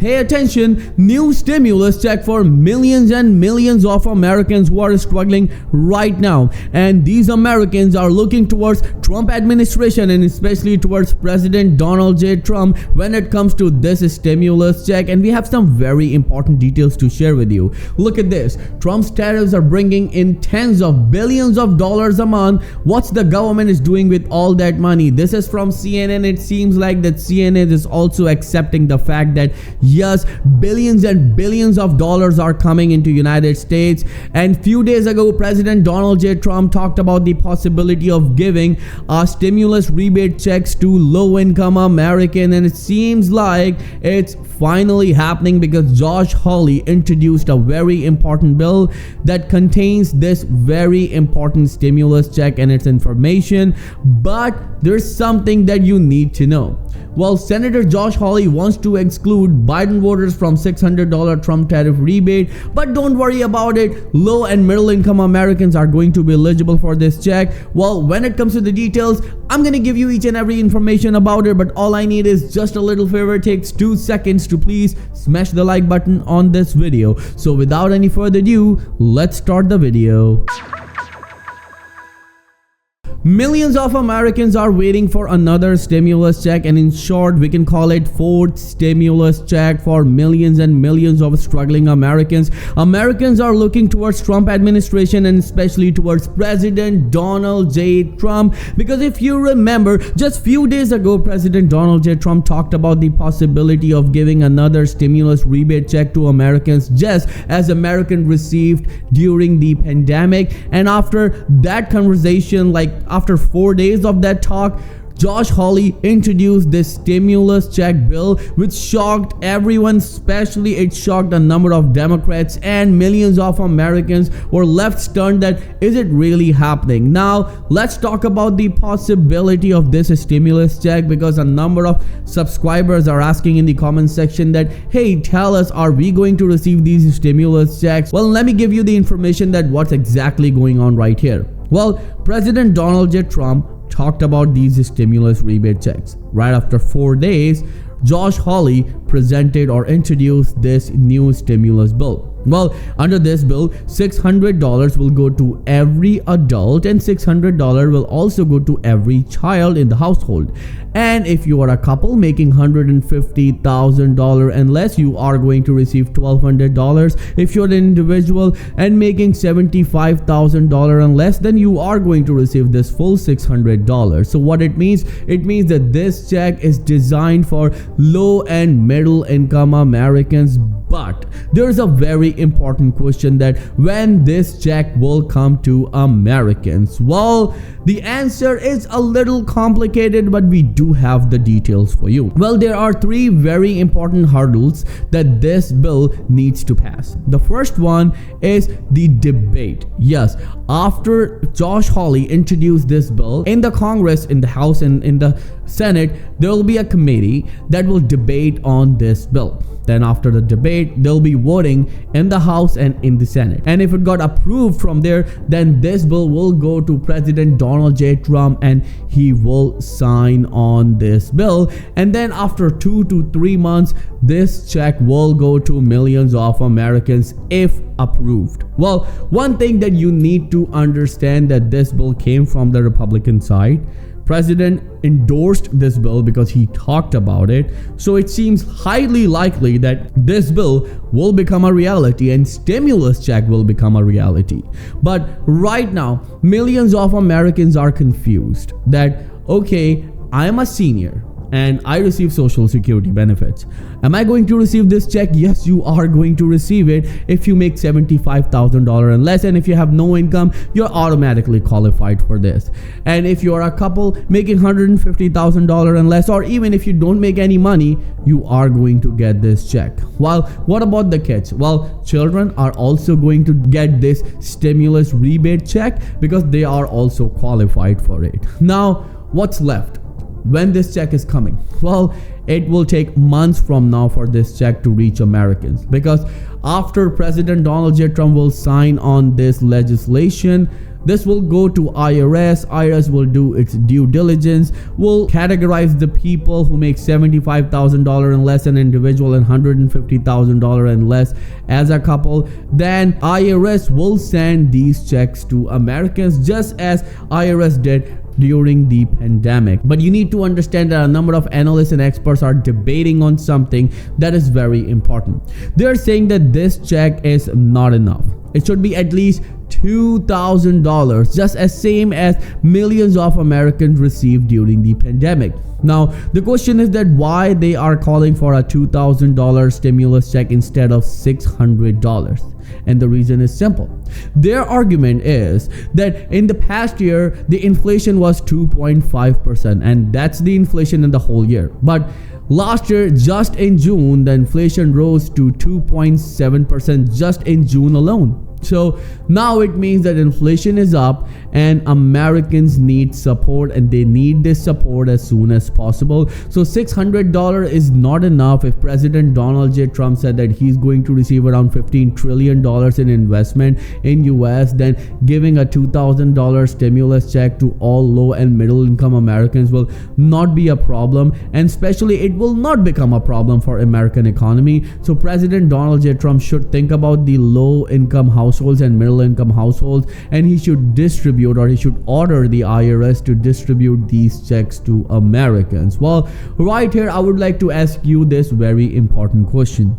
Pay attention, new stimulus check for millions and millions of Americans who are struggling right now. And these Americans are looking towards Trump administration and especially towards President Donald J. Trump when it comes to this stimulus check. And we have some very important details to share with you. Look at this. Trump's tariffs are bringing in tens of billions of dollars a month. What's the government is doing with all that money? This is from CNN. It seems like that CNN is also accepting the fact that yes, billions and billions of dollars are coming into United States. And few days ago, President Donald J. Trump talked about the possibility of giving stimulus rebate checks to low-income Americans, and it seems like it's finally happening because Josh Hawley introduced a very important bill that contains this very important stimulus check and its information. But there's something that you need to know. Well, Senator Josh Hawley wants to exclude Biden voters from $600 Trump tariff rebate, but don't worry about it. Low and middle income Americans are going to be eligible for this check. Well, when it comes to the details, I'm going to give you each and every information about it, but all I need is just a little favor. It takes 2 seconds to please smash the like button on this video. So without any further ado, let's start the video. Millions of Americans are waiting for another stimulus check, and in short, we can call it fourth stimulus check for millions and millions of struggling Americans. Americans are looking towards Trump administration and especially towards President Donald J. Trump, because if you remember, just few days ago, President Donald J. Trump talked about the possibility of giving another stimulus rebate check to Americans just as Americans received during the pandemic. And after that conversation, after 4 days of that talk, Josh Hawley introduced this stimulus check bill, which shocked everyone, especially it shocked a number of Democrats, and millions of Americans were left stunned that is it really happening? Now, let's talk about the possibility of this stimulus check, because a number of subscribers are asking in the comment section that, hey, tell us, are we going to receive these stimulus checks? Well, let me give you the information that what's exactly going on right here. Well, President Donald J. Trump talked about these stimulus rebate checks. Right after 4 days, Josh Hawley presented or introduced this new stimulus bill. Well, under this bill, $600 will go to every adult and $600 will also go to every child in the household. And if you are a couple making $150,000 and less, you are going to receive $1,200. If you're an individual and making $75,000 and less, then you are going to receive this full $600. So what it means that this check is designed for low and middle income Americans. But there's a very important question that when this check will come to Americans. Well, the answer is a little complicated, but we do have the details for you. Well, there are 3 very important hurdles that this bill needs to pass. The first one is the debate. Yes, after Josh Hawley introduced this bill in the Congress, in the House, and in the Senate, there will be a committee that will debate on this bill. Then after the debate, they'll be voting in the House and in the Senate. And if it got approved from there, then this bill will go to President Donald J. Trump and he will sign on this bill. And then after 2 to 3 months, this check will go to millions of Americans if approved. Well, one thing that you need to understand that this bill came from the Republican side. President endorsed this bill because he talked about it. So it seems highly likely that this bill will become a reality and stimulus check will become a reality. But right now, millions of Americans are confused that, okay, I'm a senior and I receive Social Security benefits. Am I going to receive this check? Yes, you are going to receive it if you make $75,000 and less, and if you have no income, you're automatically qualified for this. And if you're a couple making $150,000 and less, or even if you don't make any money, you are going to get this check. Well, what about the kids? Well, children are also going to get this stimulus rebate check because they are also qualified for it. Now, what's left? When this check is coming? Well, it will take months from now for this check to reach Americans, because after President Donald J. Trump will sign on this legislation, This will go to IRS. IRS will do its due diligence, will categorize the people who make $75,000 and less an individual and $150,000 and less as a couple. Then IRS will send these checks to Americans, just as IRS did during the pandemic. But you need to understand that a number of analysts and experts are debating on something that is very important. They're saying that this check is not enough. It should be at least $2,000, just as same as millions of Americans received during the pandemic. Now, the question is that why they are calling for a $2,000 stimulus check instead of $600. And the reason is simple. Their argument is that in the past year, the inflation was 2.5%, and that's the inflation in the whole year. But last year, just in June, the inflation rose to 2.7% just in June alone. So now it means that inflation is up and Americans need support, and they need this support as soon as possible. So $600 is not enough. If President Donald J. Trump said that he's going to receive around $15 trillion in investment in US, then giving a $2,000 stimulus check to all low and middle income Americans will not be a problem, and especially it will not become a problem for American economy. So President Donald J. Trump should think about the low income households and middle income households, and he should distribute, or he should order the IRS to distribute these checks to Americans. Well, right here I would like to ask you this very important question.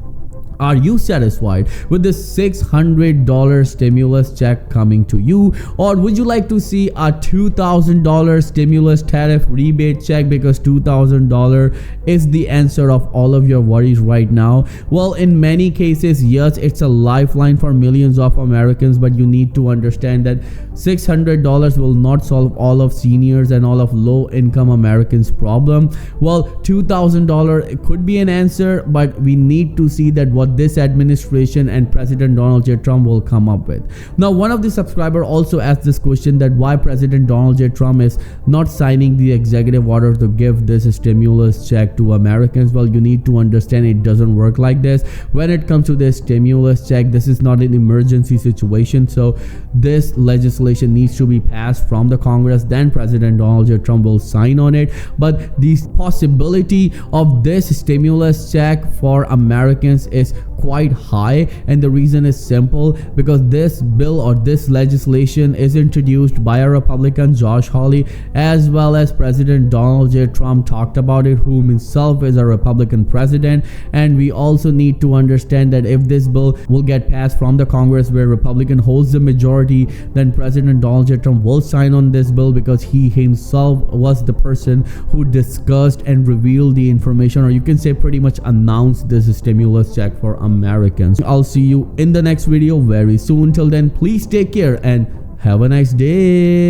Are you satisfied with the $600 stimulus check coming to you, or would you like to see a $2,000 stimulus tariff rebate check, because $2,000 is the answer of all of your worries right now? Well, in many cases, yes, it's a lifeline for millions of Americans, but you need to understand that $600 will not solve all of seniors and all of low-income Americans' problem. Well, $2,000 could be an answer, but we need to see that what this administration and President Donald J. Trump will come up with. Now, one of the subscribers also asked this question, that why President Donald J. Trump is not signing the executive order to give this stimulus check to Americans. Well, you need to understand it doesn't work like this. When it comes to this stimulus check, this is not an emergency situation. So this legislation needs to be passed from the Congress. Then President Donald J. Trump will sign on it. But the possibility of this stimulus check for Americans is quite high, and the reason is simple, because this bill or this legislation is introduced by a Republican, Josh Hawley, as well as President Donald J. Trump talked about it, whom himself is a Republican president. And we also need to understand that if this bill will get passed from the Congress, where Republican holds the majority, then President Donald J. Trump will sign on this bill, because he himself was the person who discussed and revealed the information, or you can say pretty much announced this stimulus check for Americans. I'll see you in the next video very soon. Till then, please take care and have a nice day.